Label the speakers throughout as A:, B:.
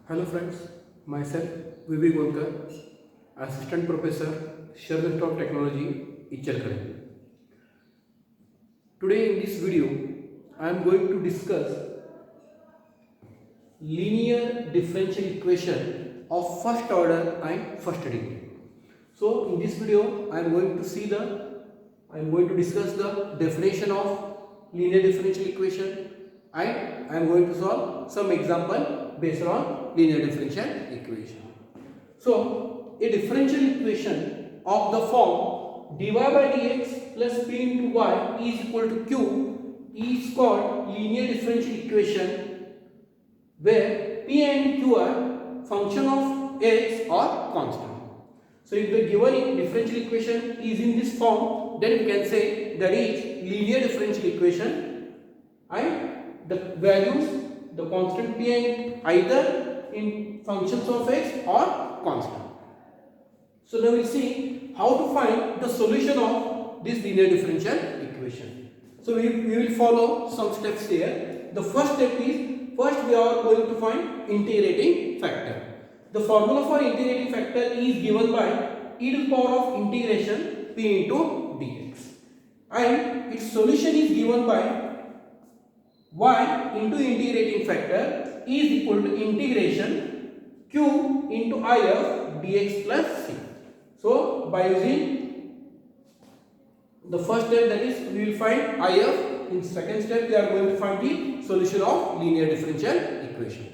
A: Hello friends, myself VV Golkar, Assistant Professor, Service of Technology, Ichalkaranji. Today in this video, I am going to discuss linear differential equation of first order and first degree. So in this video, I am going to discuss the definition of linear differential equation and I am going to solve some example based on linear differential equation. So a differential equation of the form dy by dx plus p into y is equal to q is called linear differential equation where p and q are function of x or constant. So if the given differential equation is in this form, then we can say that is linear differential equation and the values, the constant p and either in functions of x or constant. So now we will see how to find the solution of this linear differential equation. So we will follow some steps here. The first step is, first we are going to find integrating factor. The formula for integrating factor is given by e to the power of integration p into dx and its solution is given by y into integrating factor is equal to integration q into I of dx plus c. So by using the first step, that is we will find I of, in second step we are going to find the solution of linear differential equation.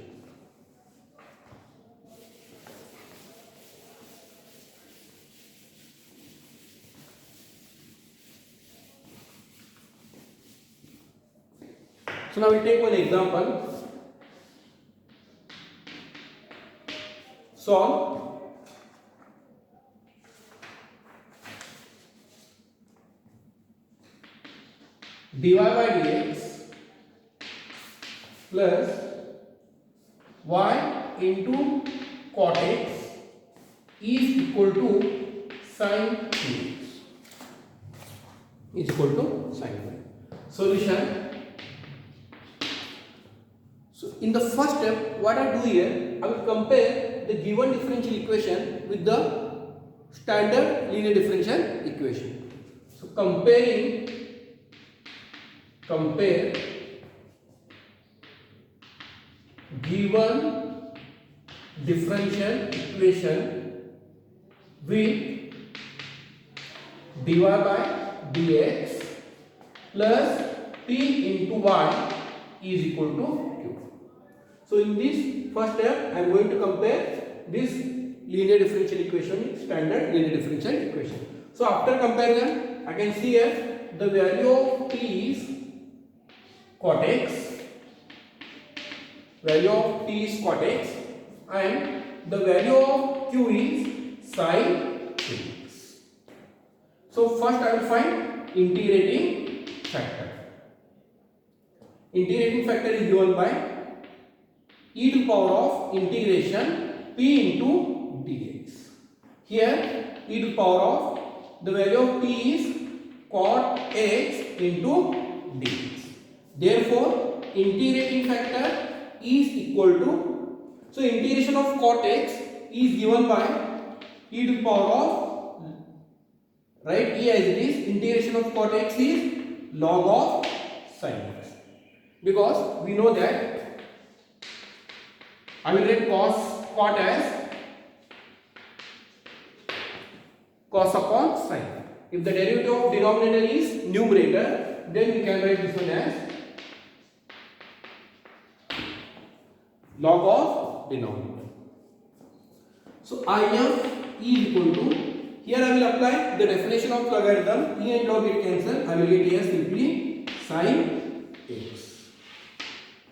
A: So now we take one example. Solve dy by dx plus y into cot x is equal to sin dx is equal to sin y. Solution. So in the first step, what I do here, I will compare the given differential equation with the standard linear differential equation. So compare given differential equation with dy by dx plus p into y is equal to q. So in this first step, I am going to compare this linear differential equation with standard linear differential equation. So after comparison, I can see here the value of t is cot x, and the value of q is sin dx. So first I will find integrating factor. Integrating factor is given by e to the power of integration p into dx. Here e to the power of the value of p is cot x into dx. Therefore integrating factor is equal to, so integration of cot x is given by e to the power of, right, e as it is, integration of cot x is log of sin x, because we know that I will write cot as cos upon sin. If the derivative of denominator is numerator, then we can write this one as log of denominator. So IF is equal to, here I will apply the definition of logarithm, e and log get cancel, I will get here simply sin x.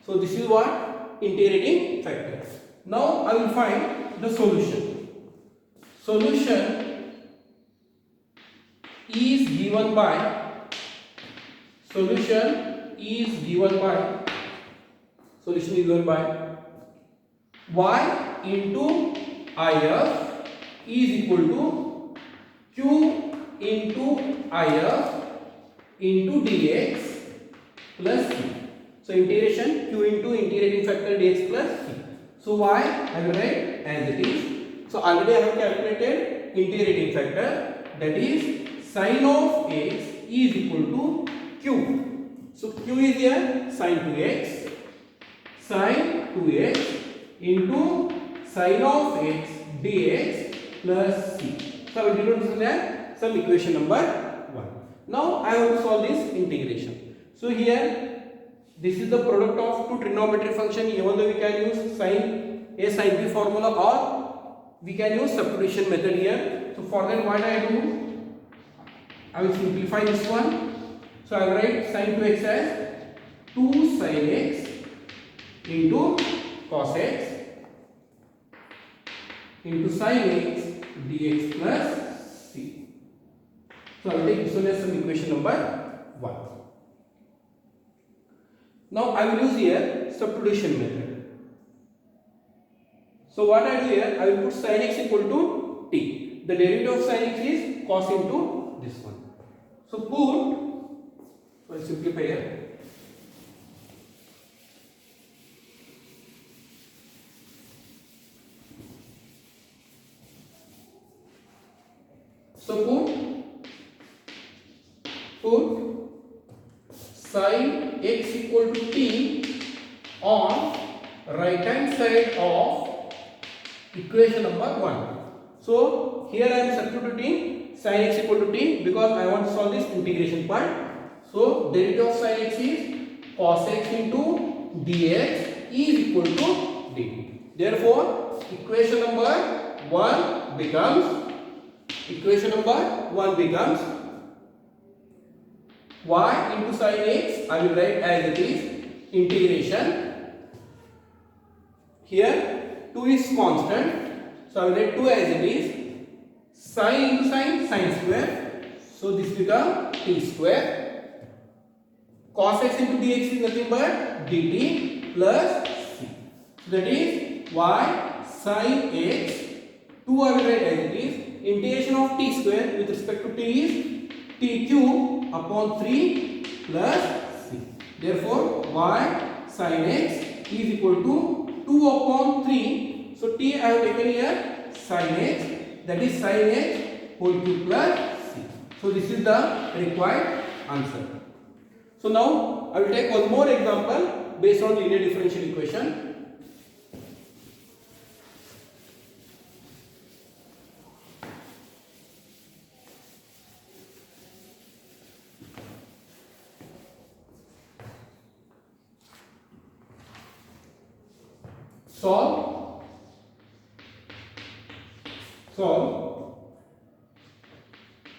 A: So this is what integrating factor. Now I will find the solution. Solution is given by y into if is equal to q into if into dx plus c. So integration q into integrating factor dx plus c. So y I will write as it is. So already I have calculated integrating factor, that is sin of x is equal to q. So q is here sin 2x, sin 2x into sin of x dx plus c. So we did not some equation number 1. Now I have to solve this integration. So here this is the product of two trigonometric function. Even though we can use sin a sin b formula, or we can use substitution method here. So for that, what I do, I will simplify this one. So I will write sin 2x as 2 sin x into cos x into sin x dx plus c. So I will take this one as some equation number 1. Now I will use here substitution method. So what I do here, I will put sin x equal to t. The derivative of sin x is cos into this one. So I will simplify here. So put sin x equal to t on right hand side of equation number 1. So here I am substituting sin x equal to t because I want to solve this integration part. So derivative of sin x is cos x into dx is equal to dt. Therefore equation number 1 becomes y into sin x. I will write as it is integration. Here 2 is constant, so I will write 2 as it is. Sin into sin square. So this becomes t square. Cos x into dx is nothing but dt plus c. So that is y sin x. 2 I will write as it is. Integration of t square with respect to t is t cube upon 3 plus c. Therefore y sin x is equal to 2 upon 3. So t I have taken here sin x, that is sin x whole cube plus c. So this is the required answer. So now I will take one more example based on linear differential equation. Solve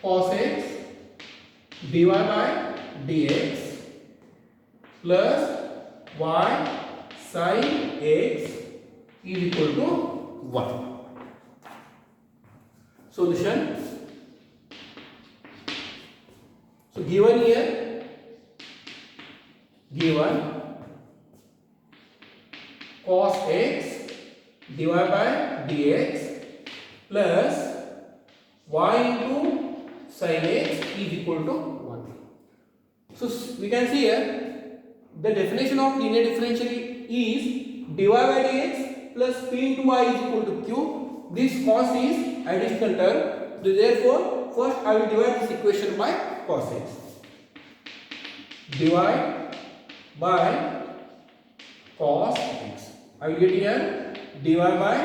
A: cos x dy by dx plus y sin x is equal to 1. Solution. So given here, cos x dy by dx plus y into sin x is equal to 1. So we can see here the definition of linear differential is dy by dx plus p into y is equal to q. This cos is additional term. Therefore first I will divide this equation by cos x. Divide by cos x. I will get here dy by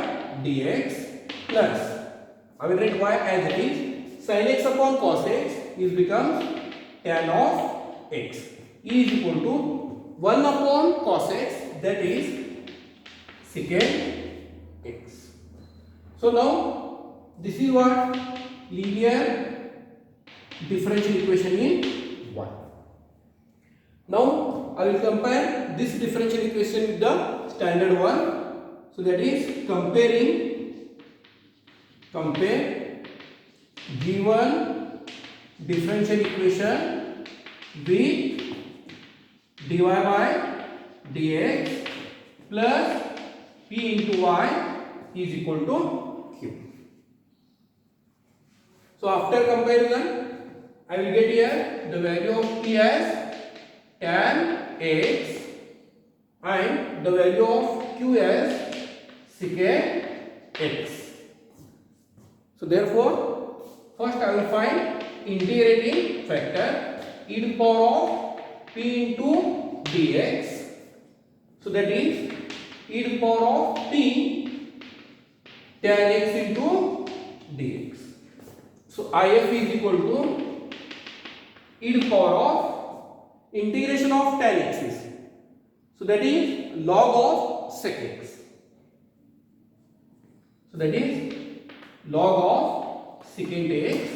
A: dx plus, I will write y as it is, sin x upon cos x is becomes tan of x is equal to 1 upon cos x, that is secant x. So now this is what linear differential equation in 1. Now I will compare this differential equation with the standard one. So that is compare given differential equation with dy by dx plus p into y is equal to q. So after comparison, I will get here the value of p as tan x and the value of q as secant x. So therefore, first I will find integrating factor e to the power of p into dx. So that is e to the power of p tan x into dx. So if is equal to e to the power of integration of tan x. So that is log of sec x. So that is log of secant x.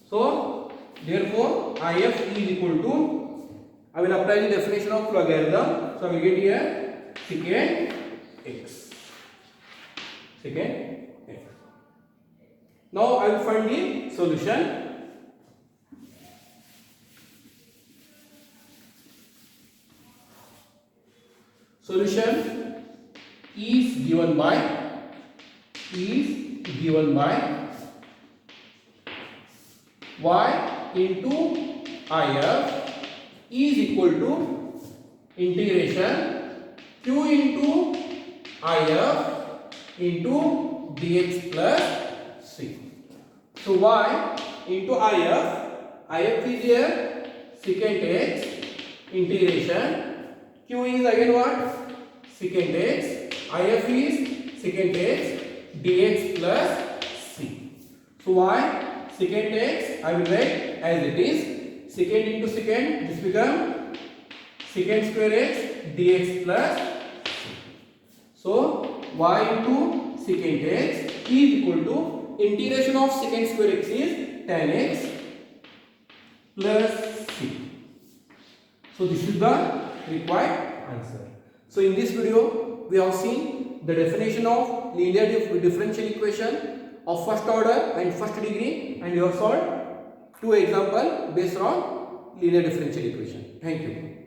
A: So therefore if is equal to, I will apply the definition of logarithm. So I will get here secant x. Secant x. Now I will find the solution. Solution is given by y into if is equal to integration q into if into dx plus c. So y into if is here secant x, integration q is again what? Secant x, if is secant x dx plus c. So y secant x I will write as it is, secant into secant, this become secant square x dx plus c. So y into secant x is equal to integration of secant square x is tan x plus c. So this is the required answer. So in this video we have seen the definition of linear differential equation of first order and first degree, and you have solved two examples based on linear differential equation. Thank you.